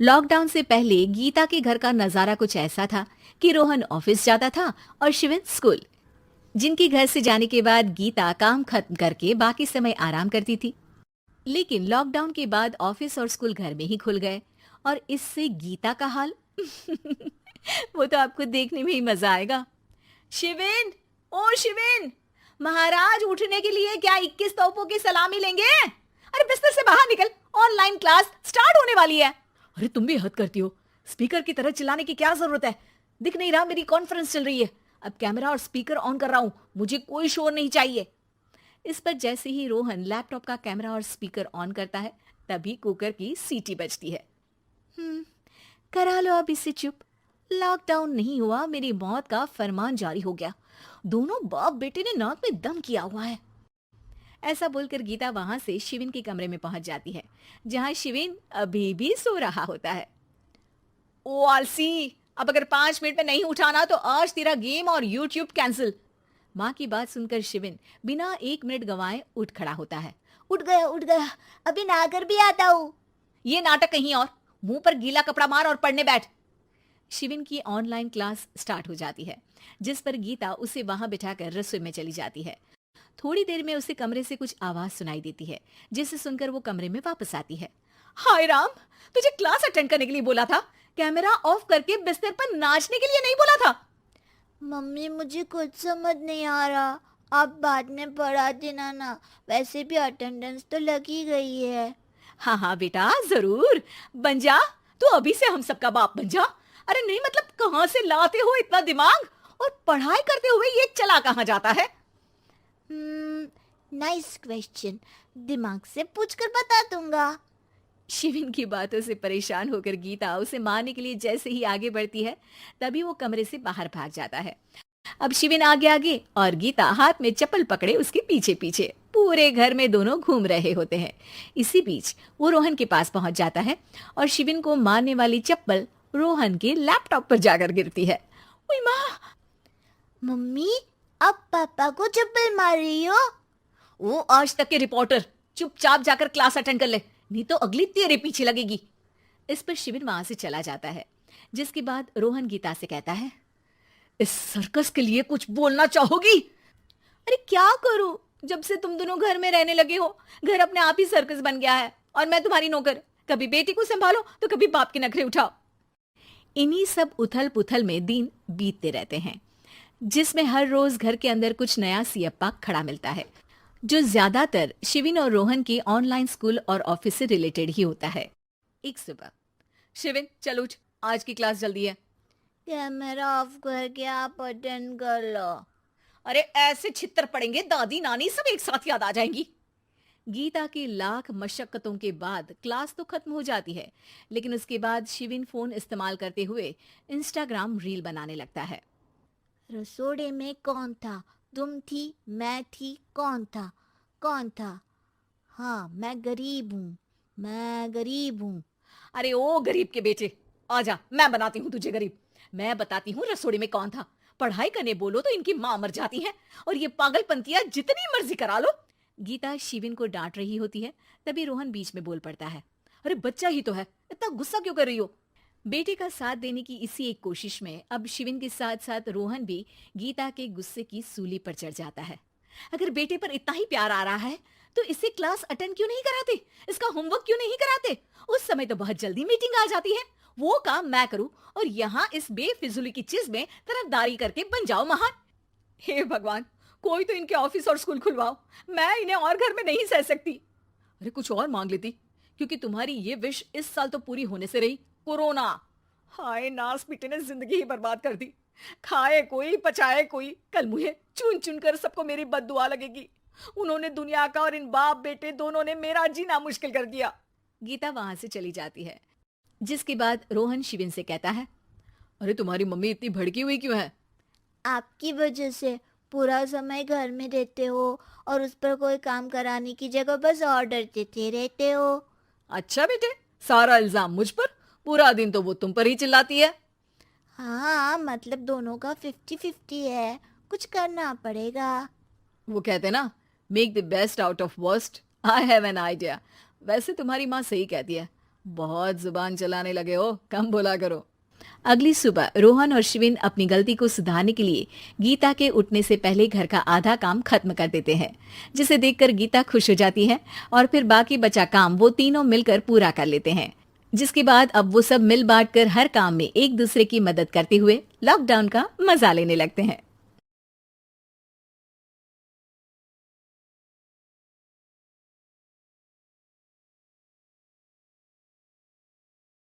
Lockdown से पहले गीता के घर का नजारा कुछ ऐसा था कि रोहन ऑफिस जाता था और शिवन स्कूल। जिनके घर से जाने के बाद गीता काम खत्म करके बाकी समय आराम करती थी। लेकिन लॉकडाउन के बाद ऑफिस और स्कूल घर में ही खुल गए और इससे गीता का हाल वो तो आपको देखने में ही मजा आएगा। शिवेन, ओ शिवेन, महाराज उठने के लिए क्या 21 तोपों की सलामी लेंगे? अरे बिस्तर से बाहर निकल, ऑनलाइन क्लास स्टार्ट होने वाली है। अरे तुम भी हद करती हो, स्पीकर की तरह चिल्लाने की क्या जरूरत है? दिख नहीं रहा मेरी कॉन्फ्रेंस चल रही है। अब कैमरा और स्पीकर ऑन कर रहा हूं, मुझे कोई शोर नहीं चाहिए। इस पर जैसे ही रोहन लैपटॉप का कैमरा और स्पीकर ऑन करता है तभी कुकर की सीटी बजती है। करा लो अब इसे चुप। लॉकडाउन नहीं हुआ, मेरी मौत का फरमान जारी हो गया। दोनों बाप बेटे ने नाक में दम किया हुआ है। ऐसा बोलकर गीता वहां से शिविन के कमरे में पहुंच जाती है, जहां शिविन अभी भी सो रहा होता है। ओ आलसी, अब अगर 5 मिनट में नहीं उठाना तो आज तेरा गेम और यूट्यूब कैंसिल। माँ की बात सुनकर शिविन बिना 1 मिनट गंवाए उठ खड़ा होता है। उठ गया, अभी नहाकर भी आता हूँ। ये नाटक कहीं और, मुंह पर गीला कपड़ा मार और पढ़ने बैठ। शिविन की ऑनलाइन क्लास स्टार्ट हो जाती है, जिस पर गीता उसे वहां बिठाकर रसोई में चली जाती है। थोड़ी देर में उसे कमरे से कुछ आवाज सुनाई देती है, जिसे सुनकर वो कमरे में वापस आती है। हाय राम, तुझे क्लास अटेंड करने के लिए बोला था, कैमरा ऑफ करके बिस्तर पर नाचने के लिए नहीं बोला था। मम्मी मुझे कुछ समझ नहीं आ रहा, आप बाद में पढ़ा देना ना, वैसे भी अटेंडेंस तो लगी गई है। हाँ हाँ बेटा, जरूर बन जा। तू अभी से हम सबका बाप बन जा। अरे नहीं मतलब कहाँ से लाते हो इतना दिमाग, और पढ़ाई करते हुए ये चला कहाँ जाता है? नाइस क्वेश्चन, दिमाग से पूछकर बता दूंगा। शिविन की बातों से परेशान होकर गीता उसे मारने के लिए जैसे ही आगे बढ़ती है तभी वो कमरे से बाहर भाग जाता है। अब शिविन आगे आगे और गीता हाथ में चप्पल पकड़े उसके पीछे पीछे पूरे घर में दोनों घूम रहे होते हैं। इसी बीच वो रोहन के पास पहुंच जाता है और शिविन को मारने वाली चप्पल रोहन के लैपटॉप पर जाकर गिरती है। ओए माँ! मम्मी, अब पापा को चप्पल मार रही हो? वो आज तक के रिपोर्टर, चुपचाप जाकर क्लास अटेंड कर ले, नहीं तो अगली तेरे पीछे लगेगी। इस पर शिविन वहां से चला जाता है, जिसके बाद रोहन गीता से कहता है, इस सर्कस के लिए कुछ बोलना चाहोगी? अरे क्या करूं, जब से तुम दोनों घर में रहने लगे हो, घर अपने आप ही सर्कस बन गया है और मैं तुम्हारी नौकर। कभी बेटी को संभालो तो कभी बाप के नखरे उठाओ। इन्हीं सब उथल पुथल में दिन बीतते रहते हैं, जिसमें हर रोज घर के अंदर कुछ नया सियप्पा खड़ा मिलता है, जो ज्यादातर शिविन और रोहन के ऑनलाइन स्कूल और ऑफिस से रिलेटेड ही होता है। एक सुबह, शिविन चल उठ, आज की क्लास जल्दी है। कैमरा ऑफ करके आप अटेंड कर लो। अरे ऐसे छित्तर पड़ेंगे, दादी नानी सब एक साथ याद आ जाएंगी। गीता की लाख मशक्कतों के बाद क्लास तो खत्म हो जाती है, लेकिन उसके बाद शिविन फोन इस्तेमाल करते हुए इंस्टाग्राम रील बनाने लगता है। रसोड़े में कौन था? तुम थी, मैं थी, कौन था? कौन था? हाँ, मैं गरीब हूँ। अरे ओ गरीब के बेटे, आजा, मैं बनाती हूँ तुझे गरीब। मैं बताती हूँ रसोड़ी में कौन था। पढ़ाई करने बोलो तो इनकी माँ मर जाती है, और ये पागलपंतियां जितनी मर्जी करा लो। गीता शिविन को डांट रही होती है, तभी रोहन बीच में बोल पड़ता है। अरे बच्चा ही तो है, इतना गुस्सा क्यों कर रही हो? बेटे का साथ देने की इसी एक कोशिश में अब शिविन के साथ साथ रोहन भी गीता के गुस्से की सूली पर चढ़ जाता है। अगर बेटे पर इतना ही प्यार आ रहा है तो इसे क्लास अटेंड क्यों नहीं कराते, इसका होमवर्क क्यों नहीं कराते? उस समय तो बहुत जल्दी मीटिंग आ जाती है, वो काम मैं करूं और यहाँ इस बेफिजुली की चीज में तरफदारी करके बन जाओ महान। हे भगवान, कोई तो इनके ऑफिस और स्कूल खुलवाओ, मैं इन्हें और घर में नहीं सह सकती। अरे कुछ और मांग लेती, क्योंकि तुम्हारी ये विश इस साल तो पूरी होने से रही, कोरोना। हाय नास बेटे ने जिंदगी ही बर्बाद कर दी। खाए कोई पचाए कोई, कल मुझे चुन चुन कर सबको मेरी बद्दुआ लगेगी। उन्होंने दुनिया का और इन बाप बेटे दोनों ने मेरा जीना मुश्किल कर दिया। गीता वहां से चली जाती है, जिसके बाद रोहन शिविन से कहता है, अरे तुम्हारी मम्मी इतनी भड़की हुई क्यों है? आपकी वजह से पूरा समय घर में रहते हो और उस पर कोई काम कराने की जगह बस ऑर्डर देते रहते हो। अच्छा बेटे, सारा इल्जाम मुझ पर, पूरा दिन तो वो तुम पर ही चिल्लाती है। हाँ, मतलब दोनों का 50-50 है, कुछ करना पड़ेगा। वो कहते ना, make the best out of worst. I have an idea. वैसे तुम्हारी माँ सही कहती है, बहुत जुबान चलाने लगे हो, कम बोला करो। अगली सुबह रोहन और शिविन अपनी गलती को सुधारने के लिए गीता के उठने से पहले घर का आधा काम खत्म कर देते हैं, जिसे देखकर गीता खुश हो जाती है और फिर बाकी बचा काम वो तीनों मिलकर पूरा कर लेते हैं। जिसके बाद अब वो सब मिल बांट कर हर काम में एक दूसरे की मदद करते हुए लॉकडाउन का मजा लेने लगते हैं।